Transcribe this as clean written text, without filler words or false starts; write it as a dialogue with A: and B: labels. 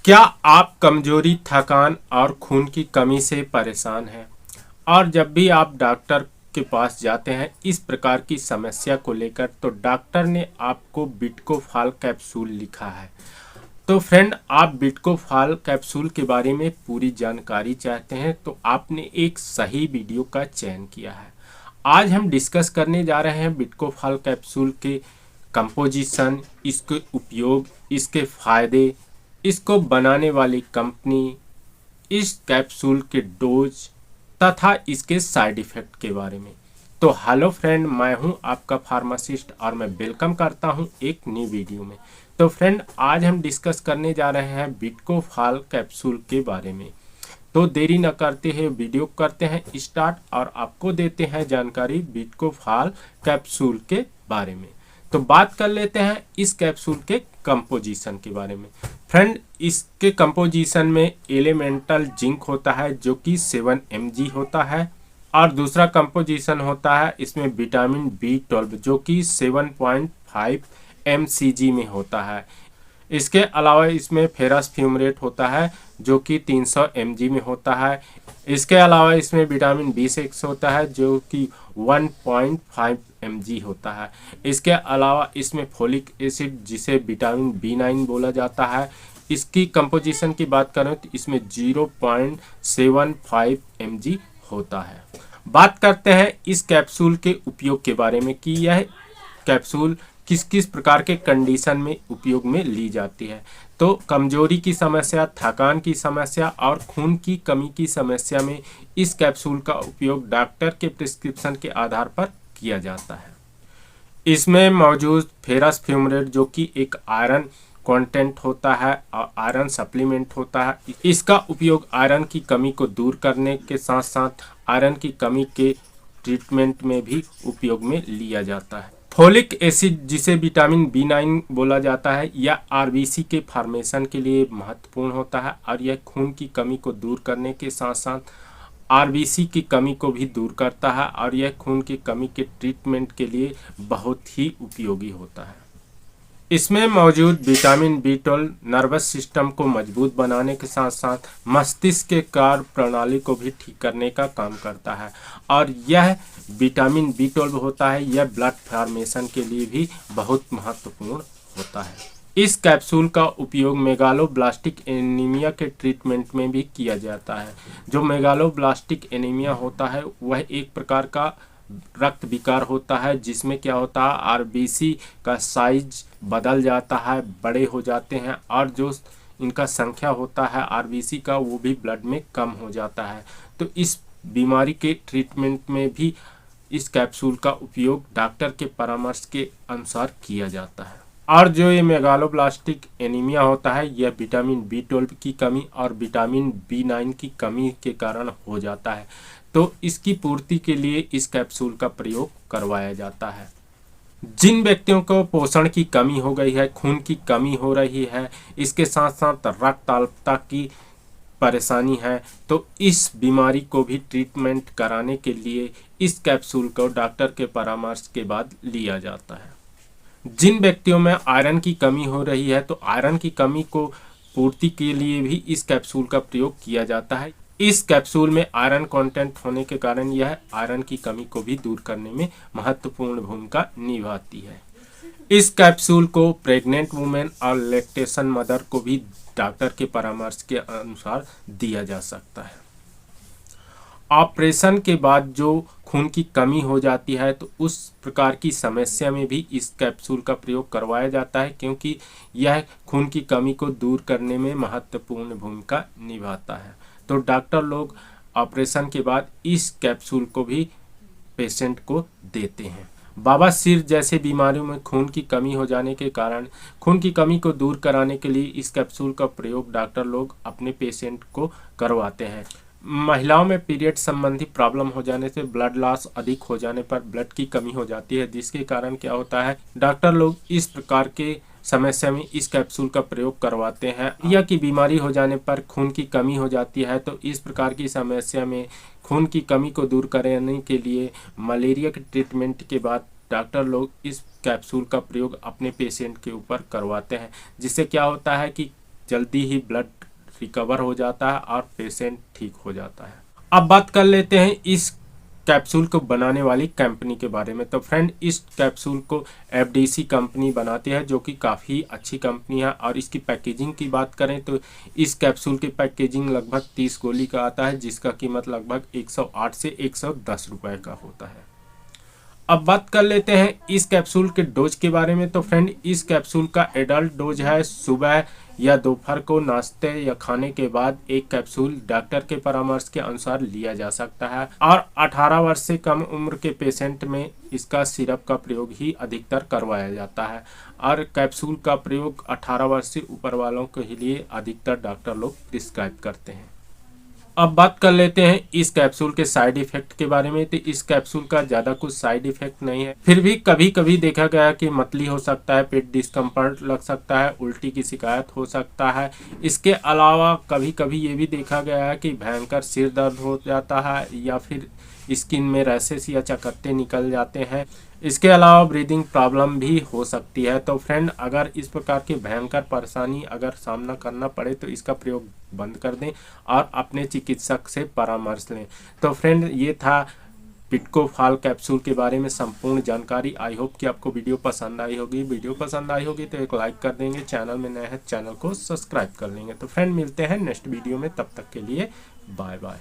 A: क्या आप कमजोरी, थकान और खून की कमी से परेशान हैं? और जब भी आप डॉक्टर के पास जाते हैं इस प्रकार की समस्या को लेकर तो डॉक्टर ने आपको बिटकोफाल कैप्सूल लिखा है। तो फ्रेंड, आप बिटकोफाल कैप्सूल के बारे में पूरी जानकारी चाहते हैं तो आपने एक सही वीडियो का चयन किया है। आज हम डिस्कस करने जा रहे हैं बिटकोफाल कैप्सूल के कंपोजिशन, इसके उपयोग, इसके फायदे, इसको बनाने वाली कंपनी, इस कैप्सूल के डोज तथा इसके साइड इफेक्ट के बारे में। तो हेलो फ्रेंड, मैं हूं आपका फार्मासिस्ट और मैं वेलकम करता हूं एक न्यू वीडियो में। तो फ्रेंड, आज हम डिस्कस करने जा रहे हैं बिटकोफाल कैप्सूल के बारे में। तो देरी न करते हुए वीडियो करते हैं स्टार्ट और आपको देते हैं जानकारी बिटकोफाल कैप्सूल के बारे में। तो बात कर लेते हैं इस कैप्सूल के कंपोजिशन के बारे में। फ्रेंड, इसके कंपोजिशन में एलिमेंटल जिंक होता है जो कि 7 mg होता है और दूसरा कंपोजिशन होता है इसमें विटामिन B12 जो कि 7.5 mcg में होता है। इसके अलावा इसमें फेरस फ्यूमरेट होता है जो कि 300 mg में होता है। इसके अलावा इसमें विटामिन B6 होता है जो कि 1.5 mg होता है। इसके अलावा इसमें फोलिक एसिड जिसे विटामिन B9 बोला जाता है, इसकी कंपोजिशन की बात करें तो इसमें 0.75 mg होता है। बात करते हैं इस कैप्सूल के उपयोग के बारे में कि यह कैप्सूल किस किस प्रकार के कंडीशन में उपयोग में ली जाती है। तो कमजोरी की समस्या, थकान की समस्या और खून की कमी की समस्या में इस कैप्सूल का उपयोग डॉक्टर के प्रिस्क्रिप्शन के आधार पर किया जाता है। इसमें मौजूद फेरस फ्यूमरेट जो कि एक आयरन कंटेंट होता है और आयरन सप्लीमेंट होता है, इसका उपयोग आयरन की कमी को दूर करने के साथ साथ आयरन की कमी के ट्रीटमेंट में भी उपयोग में लिया जाता है। फोलिक एसिड जिसे विटामिन B9 बोला जाता है, यह आरबीसी के फॉर्मेशन के लिए महत्वपूर्ण होता है और यह खून की कमी को दूर करने के साथ साथ आरबीसी की कमी को भी दूर करता है और यह खून की कमी के ट्रीटमेंट के लिए बहुत ही उपयोगी होता है। इसमें मौजूद विटामिन B12 नर्वस सिस्टम को मजबूत बनाने के साथ साथ मस्तिष्क के कार्य प्रणाली को भी ठीक करने का काम करता है और यह विटामिन B12 होता है, यह ब्लड फॉर्मेशन के लिए भी बहुत महत्वपूर्ण होता है। इस कैप्सूल का उपयोग मेगालोब्लास्टिक एनीमिया के ट्रीटमेंट में भी किया जाता है। जो मेगालोब्लास्टिक एनीमिया होता है वह एक प्रकार का रक्त विकार होता है जिसमें क्या होता है, आरबीसी का साइज बदल जाता है, बड़े हो जाते हैं और जो इनका संख्या होता है आरबीसी का वो भी ब्लड में कम हो जाता है। तो इस बीमारी के ट्रीटमेंट में भी इस कैप्सूल का उपयोग डॉक्टर के परामर्श के अनुसार किया जाता है। और जो ये मेगालोब्लास्टिक एनीमिया होता है यह विटामिन B12 की कमी और विटामिन B9 की कमी के कारण हो जाता है। तो इसकी पूर्ति के लिए इस कैप्सूल का प्रयोग करवाया जाता है। जिन व्यक्तियों को पोषण की कमी हो गई है, खून की कमी हो रही है, इसके साथ साथ रक्त अल्पता की परेशानी है, तो इस बीमारी को भी ट्रीटमेंट कराने के लिए इस कैप्सूल को डॉक्टर के परामर्श के बाद लिया जाता है। जिन व्यक्तियों में आयरन की कमी हो रही है तो आयरन की कमी को पूर्ति के लिए भी इस कैप्सूल का प्रयोग किया जाता है। इस कैप्सूल में आयरन कंटेंट होने के कारण यह आयरन की कमी को भी दूर करने में महत्वपूर्ण भूमिका निभाती है। इस कैप्सूल को प्रेग्नेंट वुमेन और लैक्टेशन मदर को भी डॉक्टर के परामर्श के अनुसार दिया जा सकता है। ऑपरेशन के बाद जो खून की कमी हो जाती है तो उस प्रकार की समस्या में भी इस कैप्सूल का प्रयोग करवाया जाता है क्योंकि यह खून की कमी को दूर करने में महत्वपूर्ण भूमिका निभाता है। तो डॉक्टर लोग ऑपरेशन के बाद इस कैप्सूल को भी पेशेंट को देते हैं। बवासीर जैसे बीमारियों में खून की कमी हो जाने के कारण खून की कमी को दूर कराने के लिए इस कैप्सूल का प्रयोग डॉक्टर लोग अपने पेशेंट को करवाते हैं। महिलाओं में पीरियड संबंधी प्रॉब्लम हो जाने से ब्लड लॉस अधिक हो जाने पर ब्लड की कमी हो जाती है, जिसके कारण क्या होता है, डॉक्टर लोग इस प्रकार के समस्या में इस कैप्सूल का प्रयोग करवाते हैं। या की बीमारी हो जाने पर खून की कमी हो जाती है तो इस प्रकार की समस्या में खून की कमी को दूर करने के लिए मलेरिया के ट्रीटमेंट के बाद डॉक्टर लोग इस कैप्सूल का प्रयोग अपने पेशेंट के ऊपर करवाते हैं, जिससे क्या होता है कि जल्दी ही ब्लड रिकवर हो जाता है और पेशेंट ठीक हो जाता है। अब बात कर लेते हैं इस कैप्सूल को बनाने वाली कंपनी के बारे में। तो फ्रेंड, इस कैप्सूल को एफडीसी कंपनी बनाती है, जो कि काफ़ी अच्छी कंपनी है। और इसकी पैकेजिंग की बात करें तो इस कैप्सूल की पैकेजिंग लगभग 30 गोली का आता है, जिसका कीमत लगभग 108 से 110 रुपए का होता है। अब बात कर लेते हैं इस कैप्सूल के डोज के बारे में। तो फ्रेंड, इस कैप्सूल का एडल्ट डोज है सुबह या दोपहर को नाश्ते या खाने के बाद एक कैप्सूल डॉक्टर के परामर्श के अनुसार लिया जा सकता है। और 18 वर्ष से कम उम्र के पेशेंट में इसका सिरप का प्रयोग ही अधिकतर करवाया जाता है। और कैप्सूल का प्रयोग 18 वर्ष से ऊपर वालों के लिए अधिकतर डॉक्टर लोग प्रिस्क्राइब करते हैं। अब बात कर लेते हैं इस कैप्सूल के साइड इफेक्ट के बारे में। तो इस कैप्सूल का ज़्यादा कुछ साइड इफेक्ट नहीं है, फिर भी कभी कभी देखा गया कि मतली हो सकता है, पेट डिस्कम्फर्ट लग सकता है, उल्टी की शिकायत हो सकता है। इसके अलावा कभी कभी ये भी देखा गया है कि भयंकर सिर दर्द हो जाता है या फिर स्किन में रैशेस या चकत्ते निकल जाते हैं। इसके अलावा ब्रीदिंग प्रॉब्लम भी हो सकती है। तो फ्रेंड, अगर इस प्रकार की भयंकर परेशानी अगर सामना करना पड़े तो इसका प्रयोग बंद कर दें और अपने चिकित्सक से परामर्श लें। तो फ्रेंड, ये था पिटकोफाल कैप्सूल के बारे में संपूर्ण जानकारी। आई होप कि आपको वीडियो पसंद आई होगी। वीडियो पसंद आई होगी तो एक लाइक कर देंगे, चैनल में नए हैं चैनल को सब्सक्राइब कर लेंगे। तो फ्रेंड, मिलते हैं नेक्स्ट वीडियो में, तब तक के लिए बाय बाय।